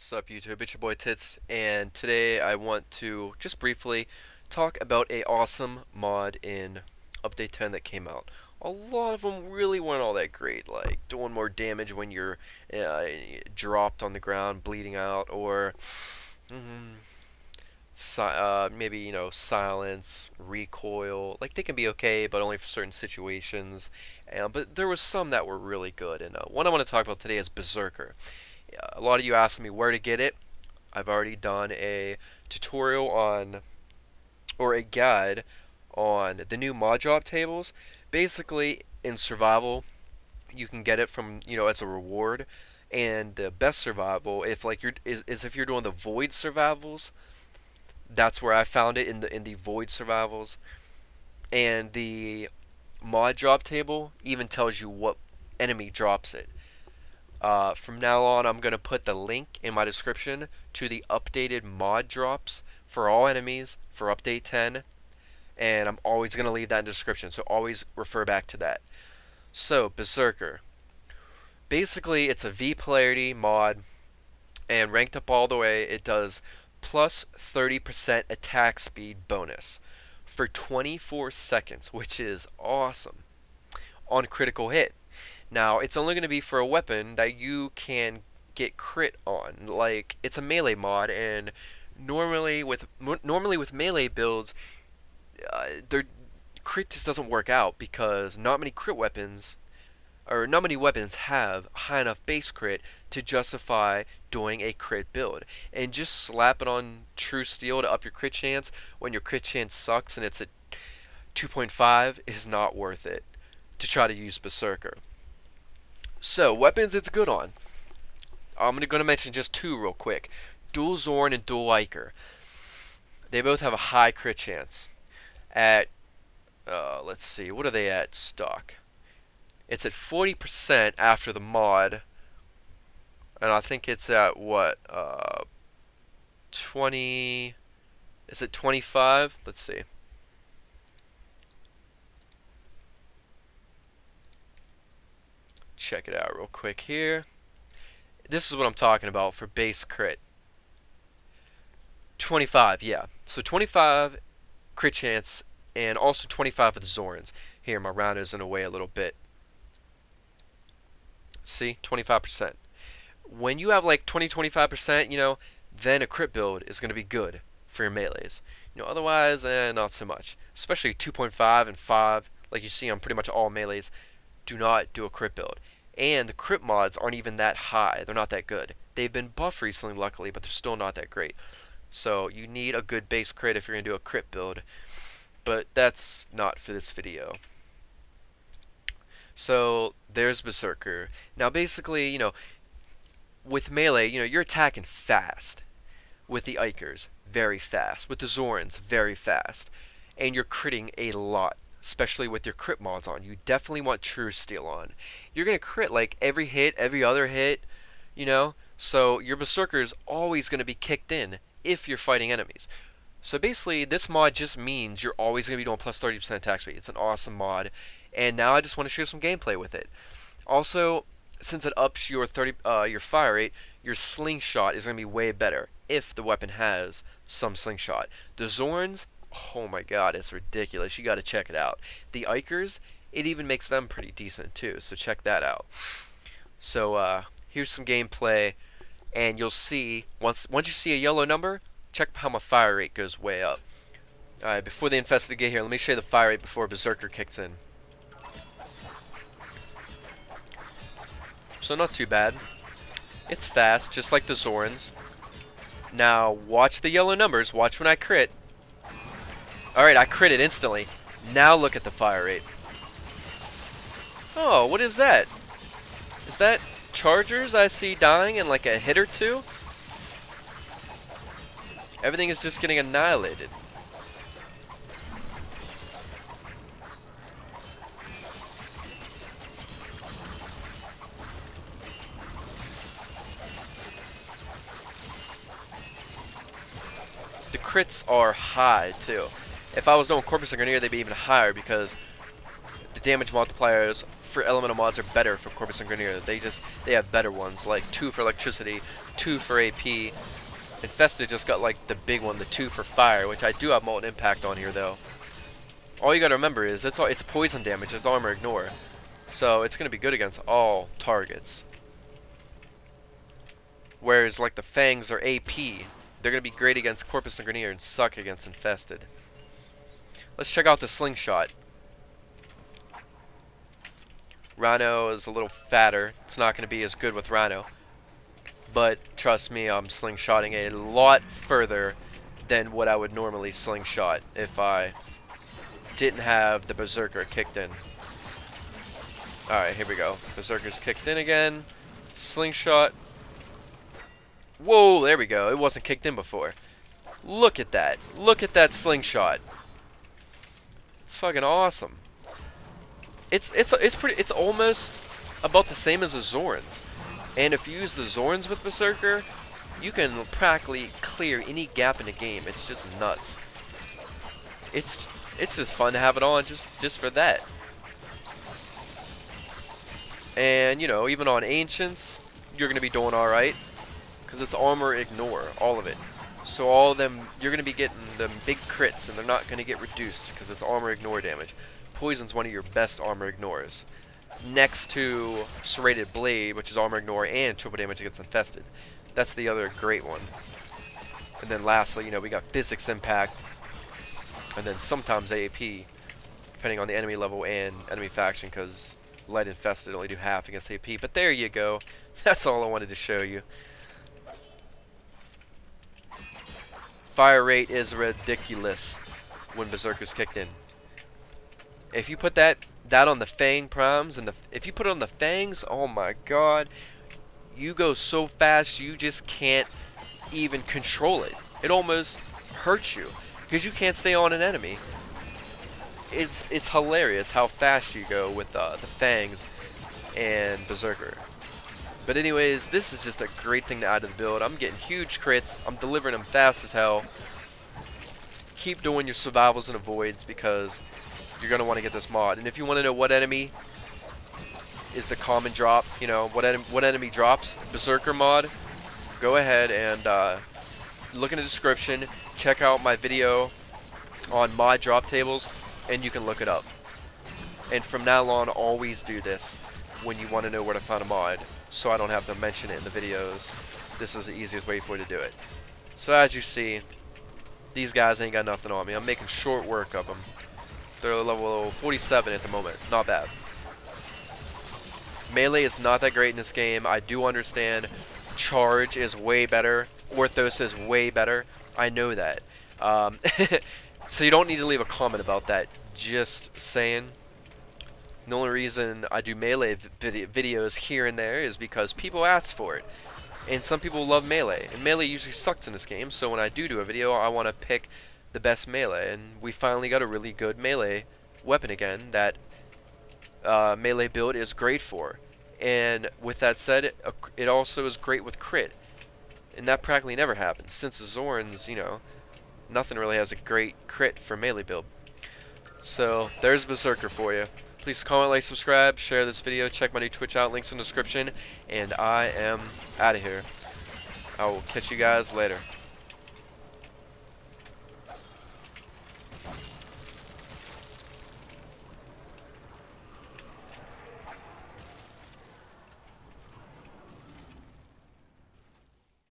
What's up, YouTube? It's your boy Tits, and today I want to just briefly talk about a awesome mod in Update 10 that came out. A lot of them really weren't all that great, like doing more damage when you're dropped on the ground, bleeding out, or maybe, silence, recoil. Like, they can be okay, but only for certain situations. But there was some that were really good, and one I want to talk about today is Berserker. A lot of you asked me where to get it. I've already done a tutorial on, or a guide on the new mod drop tables. Basically, in survival, you can get it from, as a reward. And the best survival, if like is if you're doing the void survivals. That's where I found it, in the void survivals. And the mod drop table even tells you what enemy drops it. From now on, I'm going to put the link in my description to the updated mod drops for all enemies for Update 10. And I'm always going to leave that in the description, so always refer back to that. So, Berserker. Basically, it's a V polarity mod, and ranked up all the way, it does plus 30% attack speed bonus for 24 seconds, which is awesome, on critical hit. Now, it's only going to be for a weapon that you can get crit on. Like, it's a melee mod, and normally with melee builds, their crit just doesn't work out because not many weapons have high enough base crit to justify doing a crit build. And just slap it on True Steel to up your crit chance when your crit chance sucks and it's at 2.5 is not worth it to try to use Berserker. So, weapons it's good on. I'm going to mention just two real quick. Dual Zorn and Dual Iker. They both have a high crit chance. At, let's see, what are they at stock? It's at 40% after the mod. And I think it's at, what, 20... Is it 25? Let's see. Check it out real quick here. This is what I'm talking about for base crit. 25, yeah. So 25 crit chance, and also 25 for the Zorns. Here, my round is in the way a little bit. See, 25%. When you have like 20-25%, then a crit build is going to be good for your melees. Otherwise, not so much. Especially 2.5 and 5, like you see on pretty much all melees, do not do a crit build. And the crit mods aren't even that high. They're not that good. They've been buffed recently, luckily, but they're still not that great. So you need a good base crit if you're going to do a crit build. But that's not for this video. So there's Berserker. Now basically, with melee, you're attacking fast. With the Ikers, very fast. With the Zorns, very fast. And you're critting a lot, especially with your crit mods on. You definitely want True Steel on. You're going to crit like every hit, every other hit, so your Berserker is always going to be kicked in if you're fighting enemies. So basically, this mod just means you're always going to be doing plus 30% attack speed. It's an awesome mod, and now I just want to share some gameplay with it. Also, since it ups your your fire rate, your slingshot is going to be way better if the weapon has some slingshot. The Zorns, oh my god, it's ridiculous. You got to check it out. The Ikers, it even makes them pretty decent too, so check that out. So here's some gameplay, and you'll see, once you see a yellow number, check how my fire rate goes way up. Alright, before the infested get here, let me show you the fire rate before Berserker kicks in. So not too bad. It's fast, just like the Zorns. Now, watch the yellow numbers. Watch when I crit. Alright, I critted instantly. Now look at the fire rate. Oh, what is that? Is that chargers I see dying in like a hit or two? Everything is just getting annihilated. The crits are high too. If I was doing Corpus Engineer, they'd be even higher because the damage multipliers for elemental mods are better for Corpus and Grenier. They have better ones, like 2 for electricity, 2 for AP. Infested just got like the big one, the 2 for fire, which I do have Molten Impact on here though. All you gotta remember is it's poison damage, it's armor ignore. So it's gonna be good against all targets. Whereas like the Fangs or AP, they're gonna be great against Corpus and Grenier and suck against Infested. Let's check out the Slingshot. Rhino is a little fatter. It's not gonna be as good with Rhino. But trust me, I'm slingshotting a lot further than what I would normally slingshot if I didn't have the Berserker kicked in. Alright, here we go. Berserker's kicked in again. Slingshot. Whoa, there we go. It wasn't kicked in before. Look at that. Look at that slingshot. It's fucking awesome. It's almost about the same as the Zorns. And if you use the Zorns with Berserker, you can practically clear any gap in the game. It's just nuts. It's just fun to have it on just for that. And, you know, even on Ancients, you're going to be doing alright. Because it's armor ignore, all of it. So all of them, you're going to be getting them big crits, and they're not going to get reduced because it's armor ignore damage. Poison's one of your best armor ignores. Next to Serrated Blade, which is armor ignore and triple damage against Infested. That's the other great one. And then lastly, you know, we got Physics Impact, and then sometimes AP, depending on the enemy level and enemy faction, because Light Infested only do half against AP. But there you go. That's all I wanted to show you. Fire rate is ridiculous when Berserker's kicked in. If you put that on the Fang Primes, and if you put it on the Fangs, oh my god, you go so fast you just can't even control it. It almost hurts you because you can't stay on an enemy. It's hilarious how fast you go with the Fangs and Berserker. But anyways, this is just a great thing to add to the build. I'm getting huge crits. I'm delivering them fast as hell. Keep doing your survivals and avoids because you're going to want to get this mod. And if you want to know what enemy is the common drop, you know, what enemy drops Berserker mod, go ahead and look in the description. Check out my video on mod drop tables, and you can look it up. And from now on, always do this when you want to know where to find a mod, so I don't have to mention it in the videos. This is the easiest way for you to do it. So as you see, these guys ain't got nothing on me. I'm making short work of them. They're level 47 at the moment. Not bad. Melee is not that great in this game. I do understand charge is way better. Orthos is way better. I know that. So you don't need to leave a comment about that. Just saying. The only reason I do melee videos here and there is because people ask for it. And some people love melee. And melee usually sucks in this game, so when I do a video, I want to pick the best melee. And we finally got a really good melee weapon again that melee build is great for. And with that said, it also is great with crit. And that practically never happens. Since the Zorns, you know, nothing really has a great crit for melee build. So, there's Berserker for you. Please comment, like, subscribe, share this video, check my new Twitch out, links in the description, and I am out of here. I will catch you guys later.